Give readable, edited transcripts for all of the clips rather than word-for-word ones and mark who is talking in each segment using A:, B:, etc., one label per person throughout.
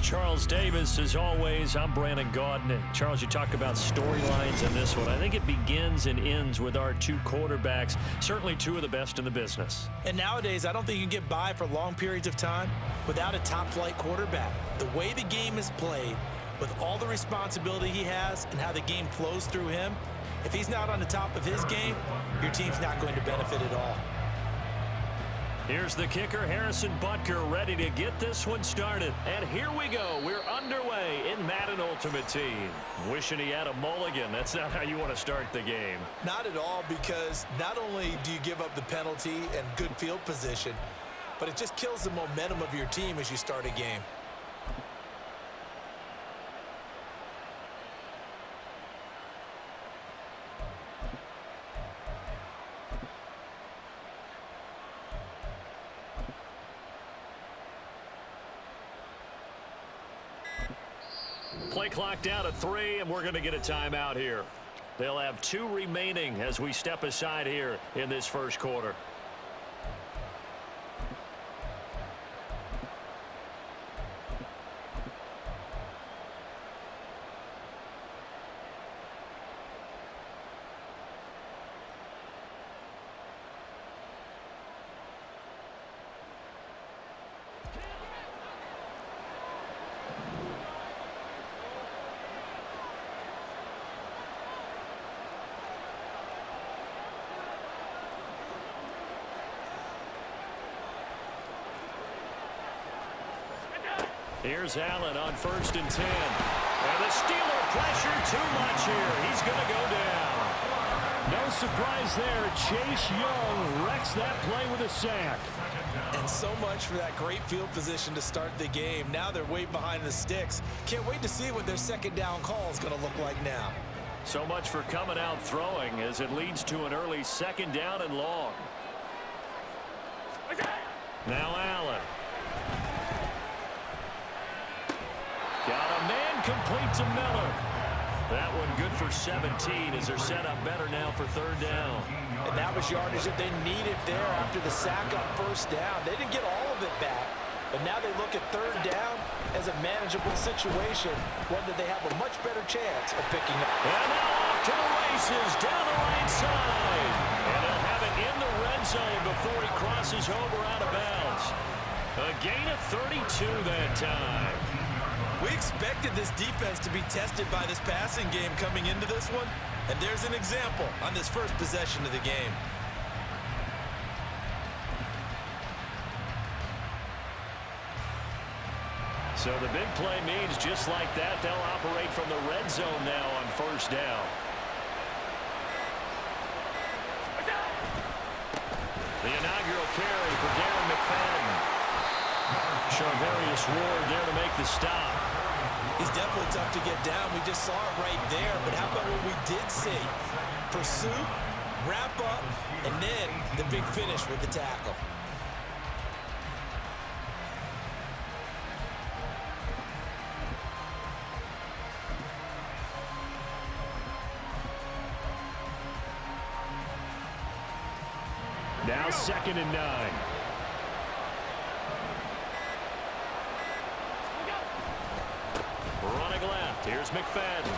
A: Charles Davis, as always, I'm Brandon Gaudin. Charles, you talk about storylines in this one. I think it begins and ends with our two quarterbacks, certainly two of the best in the business.
B: And nowadays, I don't think you can get by for long periods of time without a top-flight quarterback. The way the game is played, with all the responsibility he has and how the game flows through him, if he's not on the top of his game, your team's not going to benefit at all.
A: Here's the kicker, Harrison Butker, ready to get this one started. And here we go. We're underway in Madden Ultimate Team. Wishing he had a mulligan. That's not how you want to start the game.
B: Not at all, because not only do you give up the penalty and good field position, but it just kills the momentum of your team as you start a game.
A: Play clock down to 3, and we're going to get a timeout here. They'll have 2 remaining as we step aside here in this first quarter. Here's Allen on 1st and 10. And the Steeler pressure too much here. He's going to go down.
C: No surprise there. Chase Young wrecks that play with a sack.
B: And so much for that great field position to start the game. Now they're way behind the sticks. Can't wait to see what their second down call is going to look like now.
A: So much for coming out throwing as it leads to an early 2nd down and long. Now Allen. Got a man complete to Miller. That one good for 17 as they're set up better now for 3rd down.
B: And that was yardage that they needed there after the sack on 1st down. They didn't get all of it back, but now they look at 3rd down as a manageable situation, one that they have a much better chance of picking up.
A: And now off to the races down the right side. And they'll have it in the red zone before he crosses over out of bounds. A gain of 32 that time.
B: We expected this defense to be tested by this passing game coming into this one, and there's an example on this first possession of the game.
A: So the big play means just like that, they'll operate from the red zone now on 1st down. The inaugural carry for Darren McFadden. Charvarius Ward there to make the stop.
B: He's definitely tough to get down. We just saw it right there. But how about what we did see? Pursuit, wrap up, and then the big finish with the tackle.
C: Now 2nd and 9.
A: Running left, here's McFadden.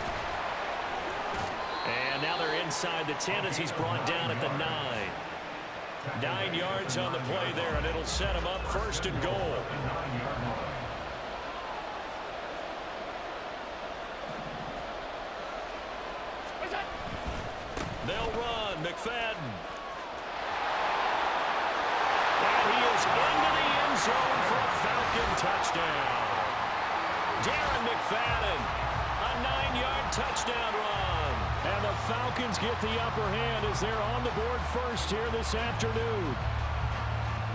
A: And now they're inside the 10 as he's brought down at the 9. 9 yards on the play there, and it'll set him up 1st and goal. They'll run, McFadden. And he is into the end zone for a Falcon touchdown. Darren McFadden, a 9-yard touchdown run.
C: And the Falcons get the upper hand as they're on the board first here this afternoon.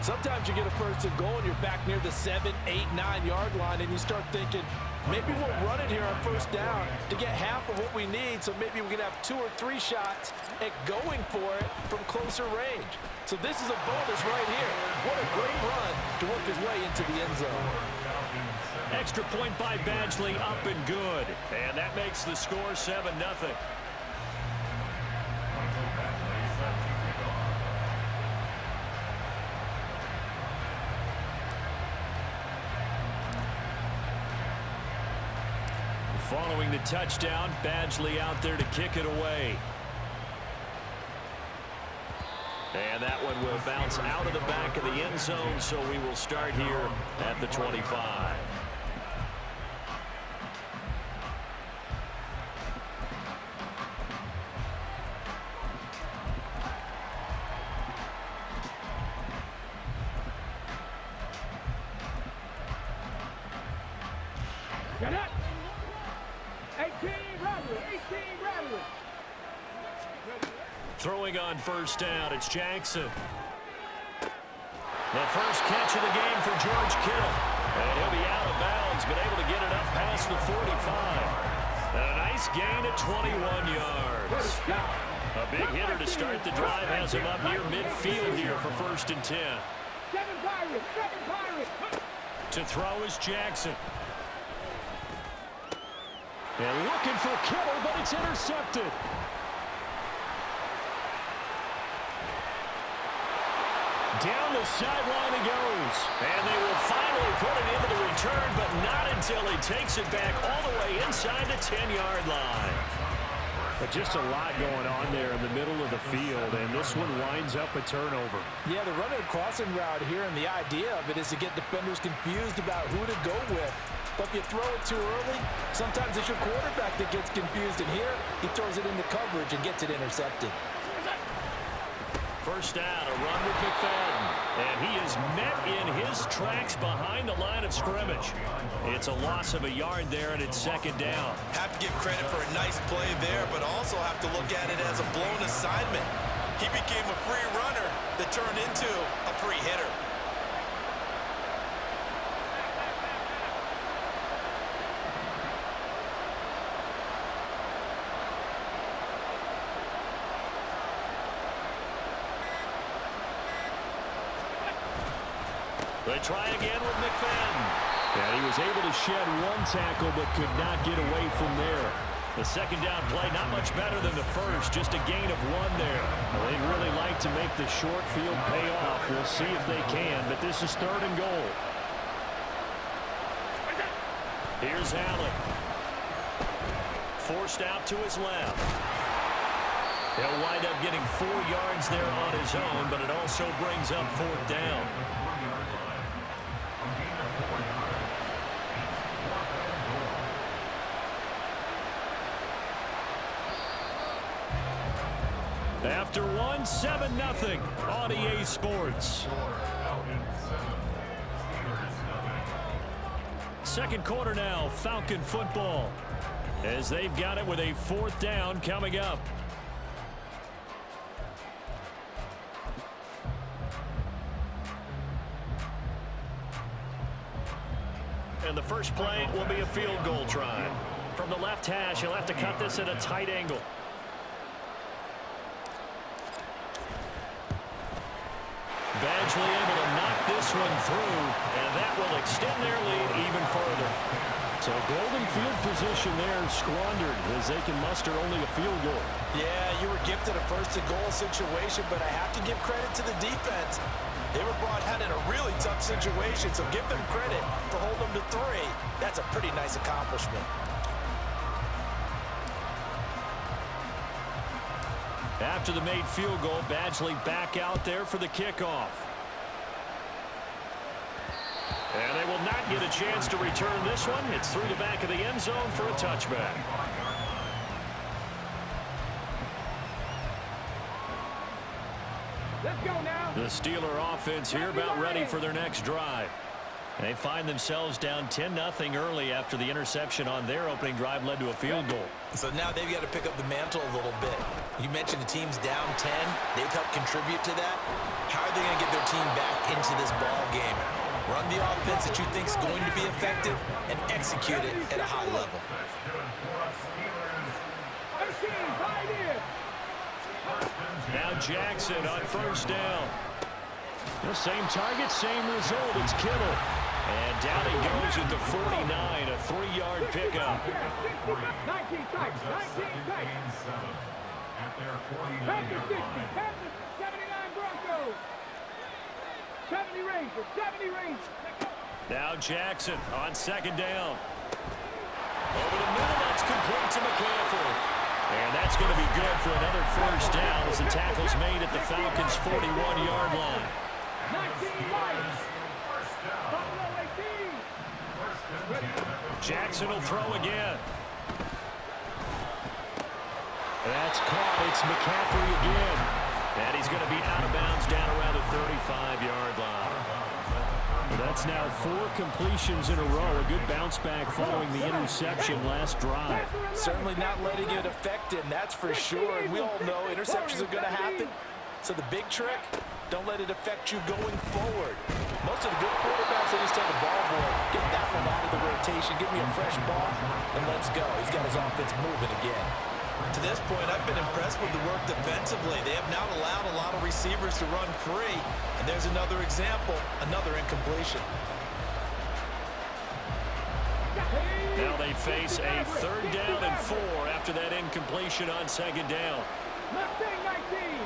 B: Sometimes you get a 1st and goal and you're back near the 7, 8, 9-yard line, and you start thinking, maybe we'll run it here on 1st down to get half of what we need, so maybe we can have 2 or 3 shots at going for it from closer range. So this is a bonus right here. What a great run to work his way into the end zone.
A: Extra point by Badgley, up and good. And that makes the score 7-0. Following the touchdown, Badgley out there to kick it away. And that one will bounce out of the back of the end zone, so we will start here at the 25.
D: Get up! 18 Bradley!
A: Throwing on first down, it's Jackson. The first catch of the game for George Kittle. And he'll be out of bounds, but able to get it up past the 45. And a nice gain at 21 yards. A big hitter to start the drive has him up near midfield here for 1st and 10.
D: Seven Pirates!
A: To throw is Jackson.
C: And looking for Kittle, but it's intercepted. Down the sideline he goes.
A: And they will finally put it into the return, but not until he takes it back all the way inside the 10-yard line.
C: But just a lot going on there in the middle of the field, and this one winds up a turnover.
B: Yeah, they're running a crossing route here, and the idea of it is to get defenders confused about who to go with. But if you throw it too early, sometimes it's your quarterback that gets confused, and here he throws it into coverage and gets it intercepted.
A: First down, a run with McFadden. And he is met in his tracks behind the line of scrimmage. It's a loss of a yard there, and it's 2nd down.
E: Have to give credit for a nice play there, but also have to look at it as a blown assignment. He became a free runner that turned into a free hitter.
A: They try again with McFadden.
C: And he was able to shed one tackle but could not get away from there.
A: The 2nd down play not much better than the first, just a gain of 1 there.
C: Well, they'd really like to make the short field pay off. We'll see if they can, but this is 3rd and goal.
A: Here's Allen. Forced out to his left. He'll wind up getting 4 yards there on his own, but it also brings up 4th down. After 7-0 on EA Sports. 2nd quarter now, Falcon football, as they've got it with a 4th down coming up. And the first play will be a field goal try. From the left hash, he'll have to cut this at a tight angle. Badgley able to knock this one through, and that will extend their lead even further.
C: So golden field position there squandered as they can muster only a field goal.
B: Yeah, you were gifted a 1st and goal situation, but I have to give credit to the defense. They were brought out in a really tough situation, so give them credit for holding them to 3. That's a pretty nice accomplishment.
A: After the made field goal, Badgley back out there for the kickoff. And they will not get a chance to return this one. It's through the back of the end zone for a touchback.
D: Let's go now.
A: The Steeler offense here about ready for their next drive. They find themselves down 10-0 early after the interception on their opening drive led to a field goal.
B: So now they've got to pick up the mantle a little bit. You mentioned the team's down 10. They've helped contribute to that. How are they going to get their team back into this ball game? Run the offense that you think is going to be effective and execute it at a high level.
A: Now Jackson on first down.
C: The same target, same result. It's Kittle.
A: And down he goes at the 49, a 3-yard pickup.
D: 19 types, 19 types. Panthers 60, Panthers 79 Broncos. 70 Rangers, 70 Rangers.
A: Now Jackson on 2nd down. Over the middle, that's complete to McCaffrey. And that's going to be good for another first down as the tackle's made at the Falcons' 41-yard line.
D: 19 yards. Buffalo 18.
A: Jackson will throw again. That's caught. It's McCaffrey again. And he's going to be out of bounds down around the 35-yard line. That's now 4 completions in a row. A good bounce back following the interception last drive.
B: Certainly not letting it affect him, that's for sure. And we all know interceptions are going to happen. So the big trick, don't let it affect you going forward. Most of the good quarterbacks, they just tell the ball boy, get that one out of the rotation, give me a fresh ball, and let's go. He's got his offense moving again.
E: To this point, I've been impressed with the work defensively. They have not allowed a lot of receivers to run free. And there's another example, another incompletion.
A: Now they face a 3rd down and 4 after that incompletion on 2nd down.
D: Mustang 19.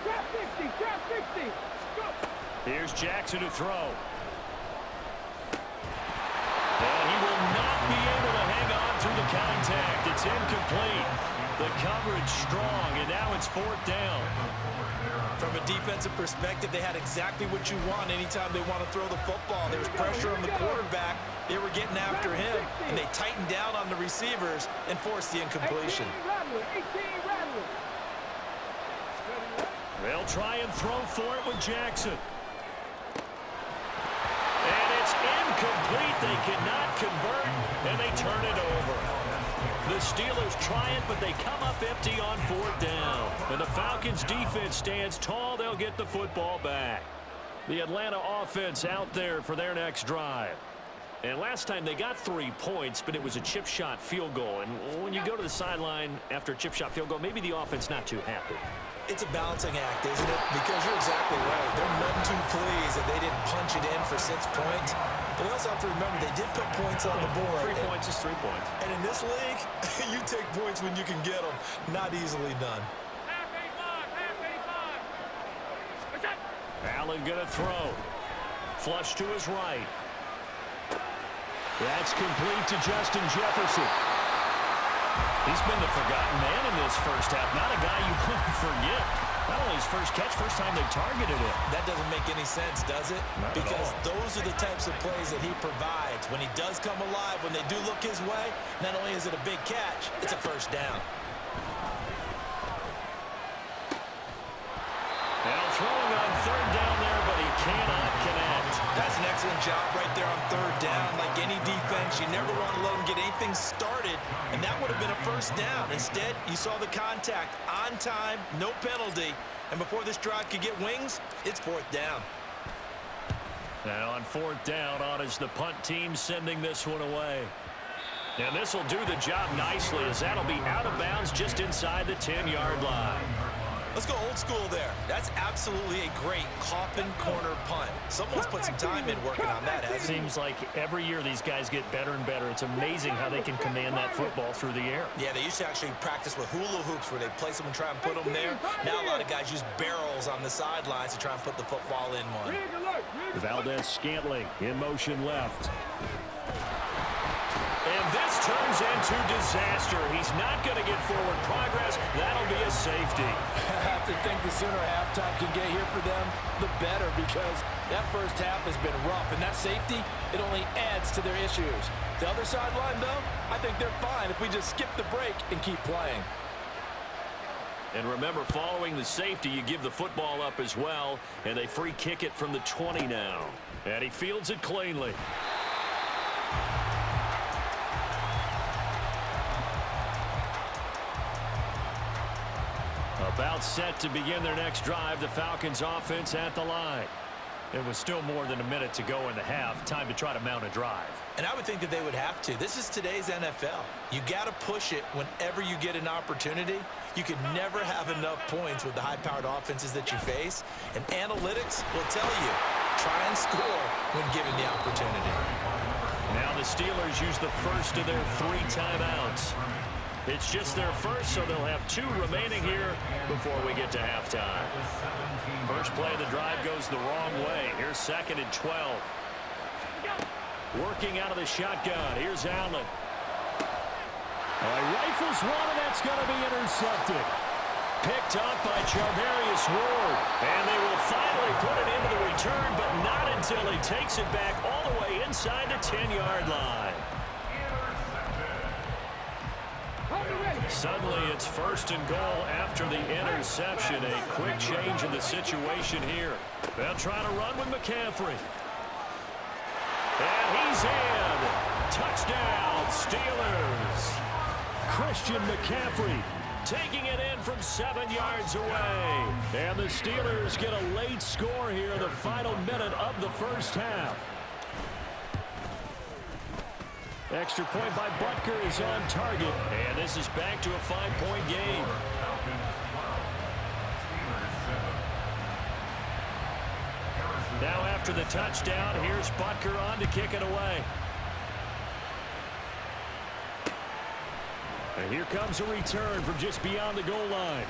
D: Trap 60, trap 60. Go.
A: Here's Jackson to throw. And he will not be able to hang on through the contact. It's incomplete. The coverage strong, and now it's 4th down.
E: From a defensive perspective, they had exactly what you want anytime they want to throw the football. There was pressure on the quarterback. They were getting after him, and they tightened down on the receivers and forced the incompletion.
D: 18 Rattler.
A: They'll try and throw for it with Jackson. And it's incomplete. They cannot convert, and they turn it over. The Steelers try it, but they come up empty on 4th down. And the Falcons' defense stands tall. They'll get the football back. The Atlanta offense out there for their next drive. And last time they got 3 points, but it was a chip shot field goal. And when you go to the sideline after a chip shot field goal, maybe the offense not too happy.
E: It's a balancing act, isn't it? Because you're exactly right. They're none too pleased that they didn't punch it in for 6 points. But we also have to remember they did put points on the board.
A: 3 points is 3 points.
E: And in this league, you take points when you can get them. Not easily done.
D: Half 85.
A: Allen gonna throw. Flush to his right. That's complete to Justin Jefferson. He's been the forgotten man in this first half. Not a guy you want to forget. Not only his first catch, first time they targeted him.
E: That doesn't make any sense, does it?
A: Not
E: because
A: at all.
E: those are the types of plays that he provides. When he does come alive, when they do look his way, not only is it a big catch, it's a first down.
A: Now throwing on 3rd down there, but he cannot connect.
E: That's an excellent job right there on 3rd down. Like any defense, you never want to let them get anything started, and that would have been a first down. Instead, you saw the contact on time, no penalty, and before this drive could get wings, it's 4th down.
A: Now on 4th down, on is the punt team sending this one away. And this will do the job nicely as that'll be out of bounds just inside the 10-yard line.
E: Let's go old school there. That's absolutely a great coffin corner punt. Someone's put some time in working on that, hasn't he?
A: Seems like every year these guys get better and better. It's amazing how they can command that football through the air.
E: Yeah, they used to actually practice with hula hoops where they place them and try and put them there. Now a lot of guys use barrels on the sidelines to try and put the football in one.
A: Valdez-Scantling in motion left. And this turns into disaster. He's not going to get forward progress. That'll be a safety.
B: I have to think the sooner halftime can get here for them, the better, because that first half has been rough. And that safety, it only adds to their issues. The other sideline, though, I think they're fine if we just skip the break and keep playing.
A: And remember, following the safety, you give the football up as well, and they free kick it from the 20 now. And he fields it cleanly. About set to begin their next drive, the Falcons offense at the line. It was still more than a minute to go in the half. Time to try to mount a drive.
E: And I would think that they would have to. This is today's NFL. You got to push it whenever you get an opportunity. You can never have enough points with the high-powered offenses that you face. And analytics will tell you, try and score when given the opportunity.
A: Now the Steelers use the first of their 3 timeouts. It's just their first, so they'll have 2 remaining here before we get to halftime. First play of the drive goes the wrong way. Here's 2nd and 12. Working out of the shotgun. Here's Allen.
C: Rifles one, and that's going to be intercepted.
A: Picked up by Charvarius Ward. And they will finally put it into the return, but not until he takes it back all the way inside the 10-yard line. Suddenly, it's 1st and goal after the interception. A quick change in the situation here. They'll try to run with McCaffrey. And he's in. Touchdown, Steelers.
C: Christian McCaffrey
A: taking it in from 7 yards away.
C: And the Steelers get a late score here in the final minute of the first half. Extra point by Butker is on target.
A: And this is back to a 5-point game. Now after the touchdown, here's Butker on to kick it away.
C: And here comes a return from just beyond the goal line.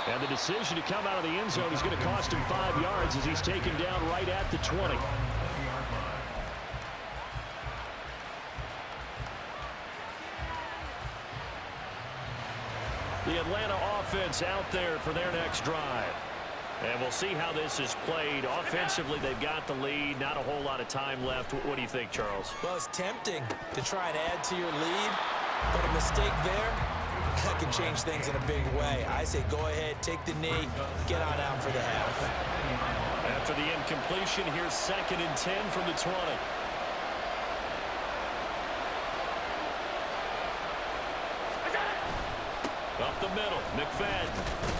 C: And the decision to come out of the end zone is going to cost him 5 yards as he's taken down right at the 20.
A: The Atlanta offense out there for their next drive. And we'll see how this is played. Offensively, they've got the lead. Not a whole lot of time left. What do you think, Charles?
E: Well, it's tempting to try and add to your lead, but a mistake there, that can change things in a big way. I say go ahead, take the knee, get on out for the half.
A: After the incompletion, here's 2nd and 10 from the 20. Up the middle, McFadden.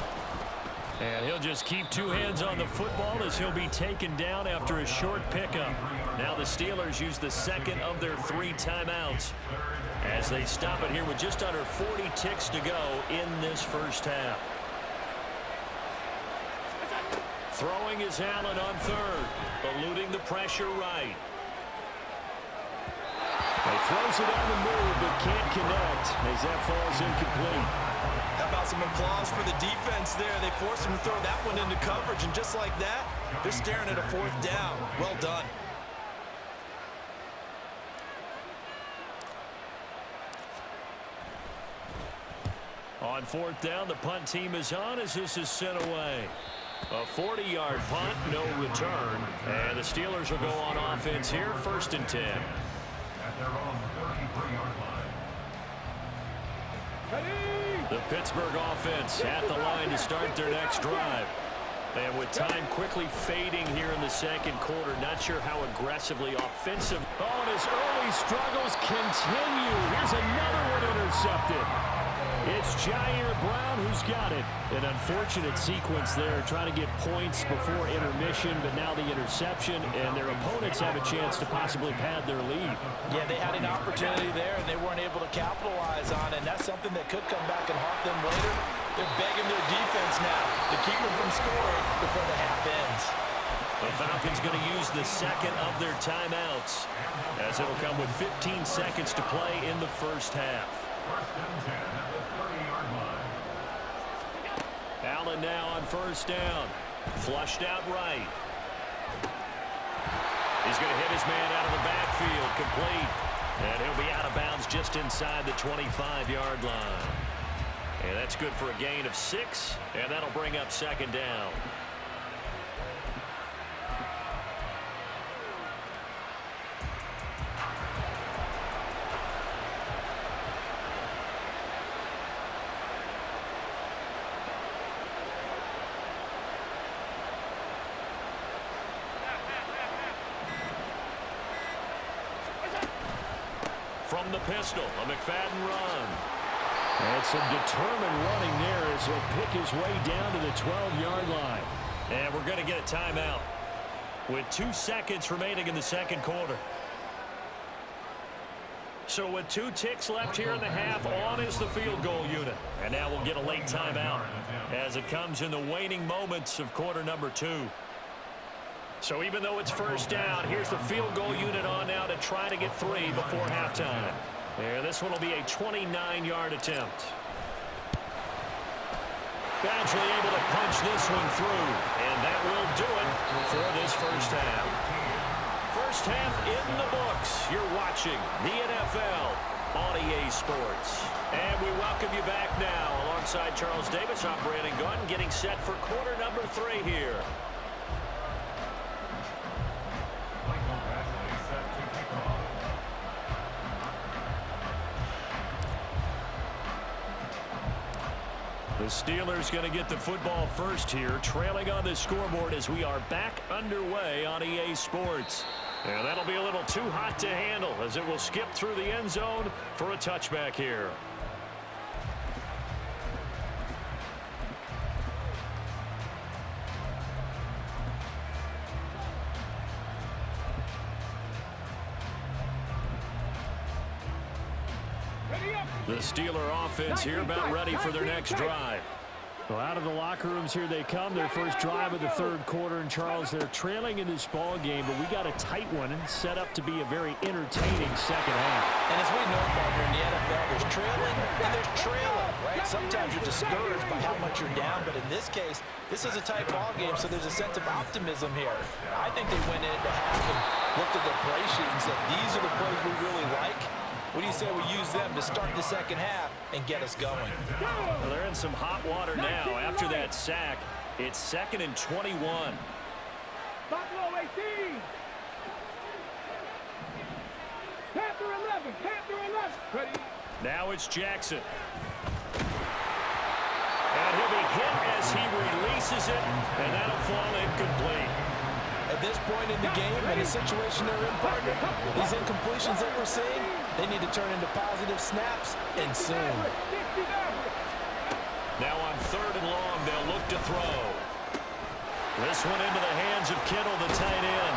A: And he'll just keep 2 hands on the football as he'll be taken down after a short pickup. Now the Steelers use the 2nd of their 3 timeouts as they stop it here with just under 40 ticks to go in this first half. Throwing is Allen on 3rd, eluding the pressure right.
C: He throws it on the move but can't connect as that falls incomplete.
E: How about some applause for the defense there? They forced him to throw that one into coverage, and just like that, they're staring at a 4th down. Well done.
A: On 4th down, the punt team is on as this is sent away. A 40-yard punt, no return. And the Steelers will go on offense here, 1st and 10. The Pittsburgh offense at the line to start their next drive. And with time quickly fading here in the 2nd quarter, not sure how aggressively offensive.
C: Oh, and his early struggles continue. Here's another one intercepted. It's Jair Brown who's got it. An unfortunate sequence there, trying to get points before intermission, but now the interception, and their opponents have a chance to possibly pad their lead.
B: Yeah, they had an opportunity there, and they weren't able to capitalize on it, and that's something that could come back and haunt them later. They're begging their defense now to keep them from scoring before the half ends.
A: The Falcons going to use the 2nd of their timeouts as it'll come with 15 seconds to play in the first half. Allen now on 1st down. Flushed out right. He's going to hit his man out of the backfield. Complete. And he'll be out of bounds just inside the 25-yard line. And that's good for a gain of 6. And that'll bring up 2nd down. From the pistol, a McFadden run.
C: And some determined running there as he'll pick his way down to the 12-yard line.
A: And we're going to get a timeout with 2 seconds remaining in the 2nd quarter. So with 2 ticks left here in the half, on is the field goal unit. And now we'll get a late timeout as it comes in the waning moments of quarter number 2. So even though it's 1st down, here's the field goal unit on now to try to get 3 before halftime. And this one will be a 29-yard attempt. Badgley able to punch this one through. And that will do it for this first half. First half in the books. You're watching the NFL on EA Sports. And we welcome you back now. Alongside Charles Davis, I'm Brandon Gunn, getting set for quarter number 3 here. The Steelers going to get the football first here, trailing on the scoreboard as we are back underway on EA Sports. And that'll be a little too hot to handle as it will skip through the end zone for a touchback here. The Steeler offense here about ready for their next drive.
C: Well, out of the locker rooms here they come. Their first drive of the third quarter. And, Charles, they're trailing in this ball game, but we got a tight one set up to be a very entertaining second half.
E: And as we know, partner, in the NFL, there's trailing and there's trailing, right? Sometimes you're discouraged by how much you're down, but in this case, this is a tight ball game, so there's a sense of optimism here. I think they went into half and looked at their play sheet and said, these are the plays we really like. What do you say we use them to start the second half and get us going?
A: Well, they're in some hot water now. After that sack, it's 2nd and 21.
D: Buffalo 18. Panther 11. Panther 11. Ready.
A: Now it's Jackson. And he'll be hit as he releases it, and that'll fall incomplete.
B: At this point in the game and the situation they're in, partner, these incompletions that we're seeing, they need to turn into positive snaps and soon.
A: Now on 3rd and long, they'll look to throw. This one into the hands of Kittle, the tight end.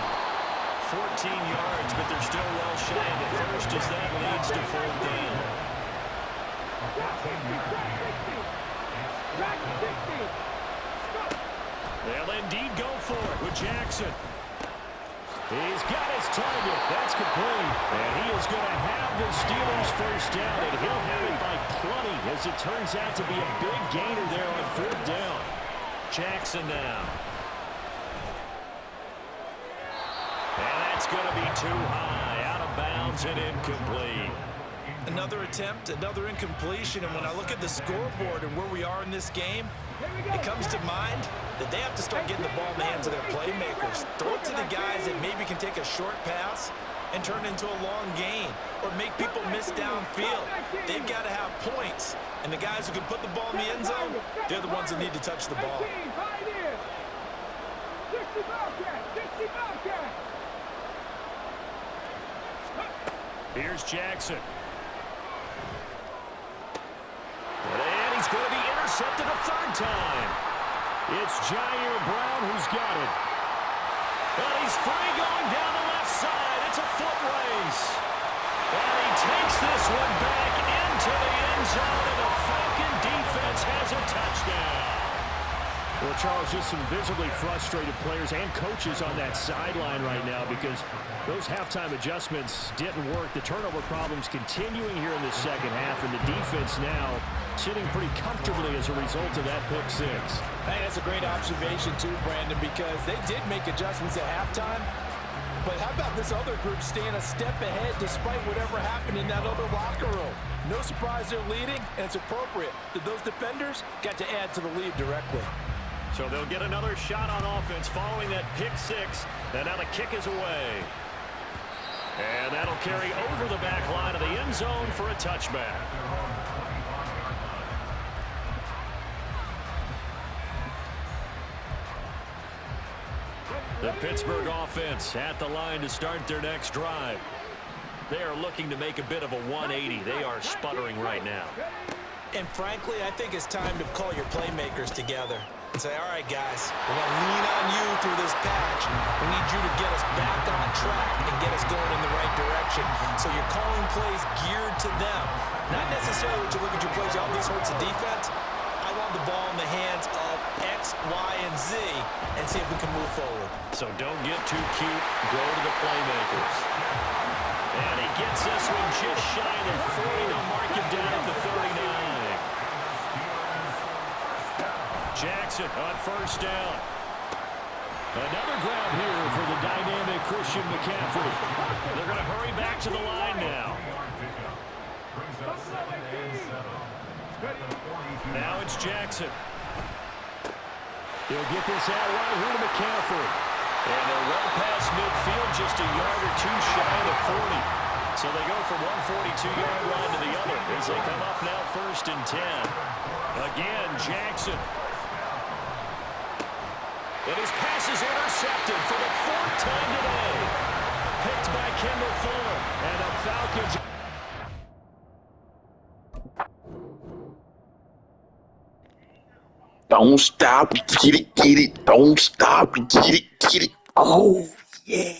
A: 14 yards, but they're still well shy of the first as that leads to 4th down. They'll indeed go for it with Jackson. He's got his target. That's complete. And he is going to have the Steelers first down, and he'll have it by plenty as it turns out to be a big gainer there on 4th down. Jackson now. And that's going to be too high, out of bounds and incomplete.
E: Another attempt, another incompletion, and when I look at the scoreboard and where we are in this game, it comes to mind that they have to start getting the ball in the hands of their playmakers. Throw it to the guys that maybe can take a short pass and turn it into a long gain or make people miss downfield. They've got to have points, and the guys who can put the ball in the end zone, they're the ones that need to touch the ball.
A: Here's Jackson. And he's going to be intercepted a 3rd time. It's Jair Brown who's got it. And he's free going down the left side. It's a foot race. And he takes this one back into the end zone, and the Falcon defense has a touchdown.
C: Well, Charles, just some visibly frustrated players and coaches on that sideline right now because those halftime adjustments didn't work. The turnover problems continuing here in the second half, and the defense now sitting pretty comfortably as a result of that pick 6.
B: Hey, that's a great observation too, Brandon, because they did make adjustments at halftime. But how about this other group staying a step ahead despite whatever happened in that other locker room? No surprise they're leading, and it's appropriate that those defenders got to add to the lead directly.
A: So they'll get another shot on offense following that pick 6, and now the kick is away. And that'll carry over the back line of the end zone for a touchback. The Pittsburgh offense at the line to start their next drive. They are looking to make a bit of a 180. They are sputtering right now.
E: And frankly, I think it's time to call your playmakers together and say, all right, guys, we're going to lean on you through this patch. We need you to get us back on track and get us going in the right direction. So you're calling plays geared to them. Not necessarily when you look at your plays, oh, this hurts the defense. I want the ball in the hands of X, Y, and Z and see if we can move forward.
A: So don't get too cute. Go to the playmakers. And he gets this one just shy of the 40. They'll mark him down at the 39. Jackson on 1st down.
C: Another grab here for the dynamic Christian McCaffrey.
A: They're going to hurry back to the line now. Now it's Jackson.
C: He'll get this out right here to McCaffrey.
A: And they're well past midfield, just a yard or two shy of the 40. So they go from one 42-yard line to the other as they come up now 1st and 10. Again, Jackson. And his pass is intercepted for the 4th time today. Picked by Kendall Fuller. And the Falcons.
F: Don't stop, get it, get it. Don't stop, get it, get it. Oh, yeah.